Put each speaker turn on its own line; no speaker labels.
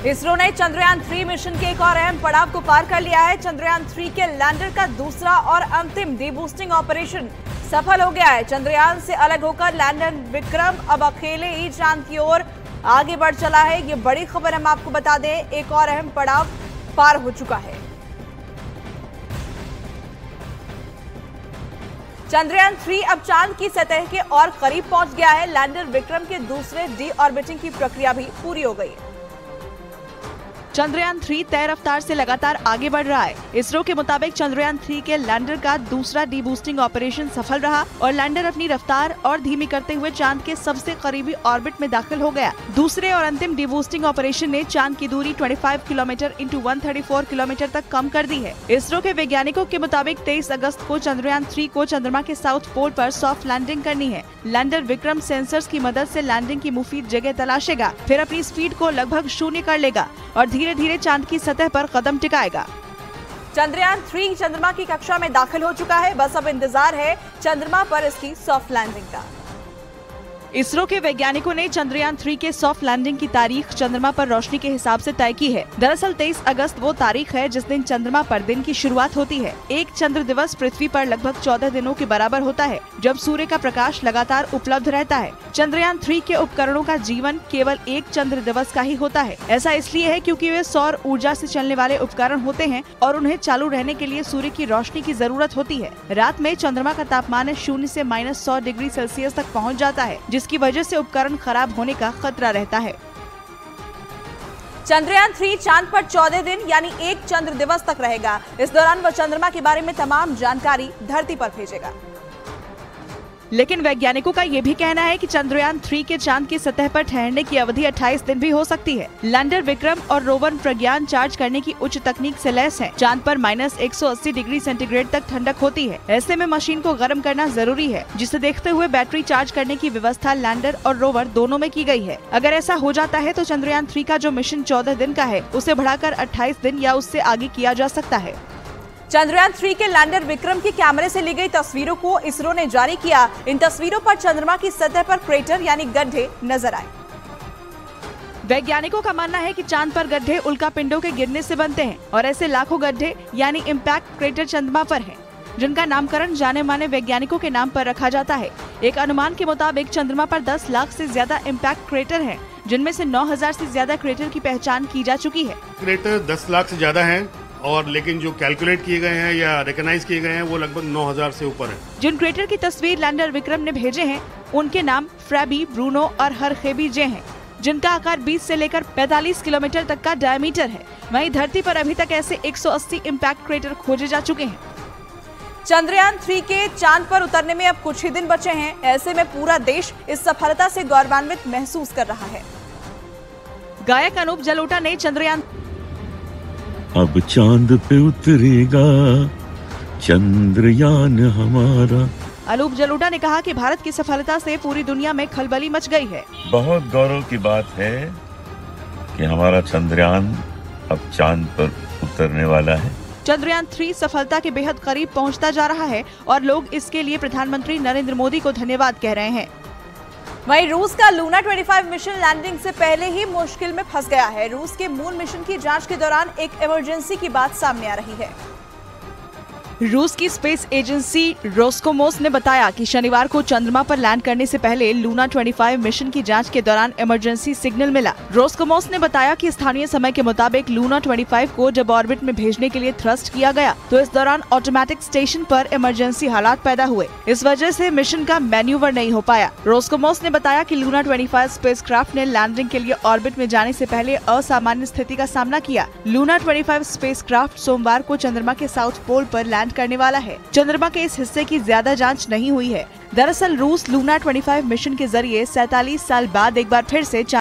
इसरो ने चंद्रयान 3 मिशन के एक और अहम पड़ाव को पार कर लिया है। चंद्रयान 3 के लैंडर का दूसरा और अंतिम डीबूस्टिंग ऑपरेशन सफल हो गया है। चंद्रयान से अलग होकर लैंडर विक्रम अब अकेले ही चांद की ओर आगे बढ़ चला है। ये बड़ी खबर हम आपको बता दें, एक और अहम पड़ाव पार हो चुका है। चंद्रयान 3 अब चांद की सतह के और करीब पहुंच गया है। लैंडर विक्रम के दूसरे डी ऑर्बिटिंग की प्रक्रिया भी पूरी हो गई है।
चंद्रयान 3 तय रफ्तार से लगातार आगे बढ़ रहा है। इसरो के मुताबिक चंद्रयान 3 के लैंडर का दूसरा डीबूस्टिंग ऑपरेशन सफल रहा और लैंडर अपनी रफ्तार और धीमी करते हुए चांद के सबसे करीबी ऑर्बिट में दाखिल हो गया। दूसरे और अंतिम डीबूस्टिंग ऑपरेशन ने चांद की दूरी 25 किलोमीटर इंटू 134 किलोमीटर तक कम कर दी है। इसरो के वैज्ञानिकों के मुताबिक 23 अगस्त को चंद्रयान 3 को चंद्रमा के साउथ पोल पर सॉफ्ट लैंडिंग करनी है। लैंडर विक्रम सेंसर्स की मदद से लैंडिंग की मुफीद जगह तलाशेगा, फिर अपनी स्पीड को लगभग शून्य कर लेगा और धीरे धीरे चांद की सतह पर कदम टिकाएगा।
चंद्रयान 3 चंद्रमा की कक्षा में दाखिल हो चुका है। बस अब इंतजार है चंद्रमा पर इसकी सॉफ्ट लैंडिंग का।
इसरो के वैज्ञानिकों ने चंद्रयान 3 के सॉफ्ट लैंडिंग की तारीख चंद्रमा पर रोशनी के हिसाब से तय की है। दरअसल 23 अगस्त वो तारीख है जिस दिन चंद्रमा पर दिन की शुरुआत होती है। एक चंद्र दिवस पृथ्वी पर लगभग 14 दिनों के बराबर होता है, जब सूर्य का प्रकाश लगातार उपलब्ध रहता है। चंद्रयान 3 के उपकरणों का जीवन केवल एक चंद्र दिवस का ही होता है। ऐसा इसलिए है क्योंकि वे सौर ऊर्जा से चलने वाले उपकरण होते हैं और उन्हें चालू रहने के लिए सूर्य की रोशनी की जरूरत होती है। रात में चंद्रमा का तापमान 0 से -100 डिग्री सेल्सियस तक पहुँच जाता है, जिसकी वजह से उपकरण खराब होने का खतरा रहता है।
चंद्रयान 3 चांद पर 14 दिन यानी एक चंद्र दिवस तक रहेगा। इस दौरान वह चंद्रमा के बारे में तमाम जानकारी धरती पर भेजेगा।
लेकिन वैज्ञानिकों का ये भी कहना है कि चंद्रयान 3 के चांद की सतह पर ठहरने की अवधि 28 दिन भी हो सकती है। लैंडर विक्रम और रोवर प्रज्ञान चार्ज करने की उच्च तकनीक से लैस है। चांद पर -180 डिग्री सेंटीग्रेड तक ठंडक होती है। ऐसे में मशीन को गर्म करना जरूरी है, जिसे देखते हुए बैटरी चार्ज करने की व्यवस्था लैंडर और रोवर दोनों में की गई है। अगर ऐसा हो जाता है तो चंद्रयान 3 का जो मिशन 14 दिन का है, उसे बढ़ाकर 28 दिन या उससे आगे किया जा सकता है।
चंद्रयान 3 के लैंडर विक्रम की कैमरे से ली गई तस्वीरों को इसरो ने जारी किया। इन तस्वीरों पर चंद्रमा की सतह पर क्रेटर यानी गड्ढे नजर आए।
वैज्ञानिकों का मानना है कि चांद पर गड्ढे उल्कापिंडों के गिरने से बनते हैं और ऐसे लाखों गड्ढे यानी इम्पैक्ट क्रेटर चंद्रमा पर हैं, जिनका नामकरण जाने माने वैज्ञानिकों के नाम पर रखा जाता है। एक अनुमान के मुताबिक चंद्रमा पर 10 लाख से ज्यादा इम्पैक्ट क्रेटर हैं, जिनमें से 9000 से ज्यादा क्रेटर की पहचान की जा चुकी है।
क्रेटर 10 लाख से ज्यादा है और लेकिन जो कैलकुलेट किए गए हैं या रिकॉग्नाइज किए गए हैं वो लगभग 9000 से ऊपर है।
जिन क्रेटर की तस्वीर लैंडर विक्रम ने भेजे हैं, उनके नाम फ्रैबी, ब्रूनो और हरखेबी जे हैं, जिनका आकार 20 से लेकर 45 किलोमीटर तक का डायमीटर है। वहीं धरती पर अभी तक ऐसे 180 इम्पैक्ट क्रेटर खोजे जा चुके हैं।
चंद्रयान 3 के चांद पर उतरने में अब कुछ ही दिन बचे हैं। ऐसे में पूरा देश इस सफलता से गौरवान्वित महसूस कर रहा है।
गायक अनूप जलोटा ने चंद्रयान
अब चांद पे उतरेगा चंद्रयान हमारा।
अनूप जलोटा ने कहा कि भारत की सफलता से पूरी दुनिया में खलबली मच गई है।
बहुत गौरव की बात है कि हमारा चंद्रयान अब चांद पर उतरने वाला है।
चंद्रयान 3 सफलता के बेहद करीब पहुंचता जा रहा है और लोग इसके लिए प्रधानमंत्री नरेंद्र मोदी को धन्यवाद कह रहे हैं।
वहीं रूस का लूना 25 मिशन लैंडिंग से पहले ही मुश्किल में फंस गया है। रूस के मून मिशन की जांच के दौरान एक इमरजेंसी की बात सामने आ रही है।
रूस की स्पेस एजेंसी रोस्कोमोस ने बताया कि शनिवार को चंद्रमा पर लैंड करने से पहले लूना 25 मिशन की जांच के दौरान इमरजेंसी सिग्नल मिला। रोस्कोमोस ने बताया कि स्थानीय समय के मुताबिक लूना 25 को जब ऑर्बिट में भेजने के लिए थ्रस्ट किया गया तो इस दौरान ऑटोमेटिक स्टेशन पर इमरजेंसी हालात पैदा हुए। इस वजह से मिशन का मैन्यूवर नहीं हो पाया। रोस्कोमोस ने बताया कि लूना 25 स्पेसक्राफ्ट ने लैंडिंग के लिए ऑर्बिट में जाने से पहले असामान्य स्थिति का सामना किया। लूना 25 स्पेसक्राफ्ट सोमवार को चंद्रमा के साउथ पोल पर लैंड करने वाला है। चंद्रमा के इस हिस्से की ज्यादा जांच नहीं हुई है। दरअसल रूस लूना 25 मिशन के जरिए 47 साल बाद एक बार फिर से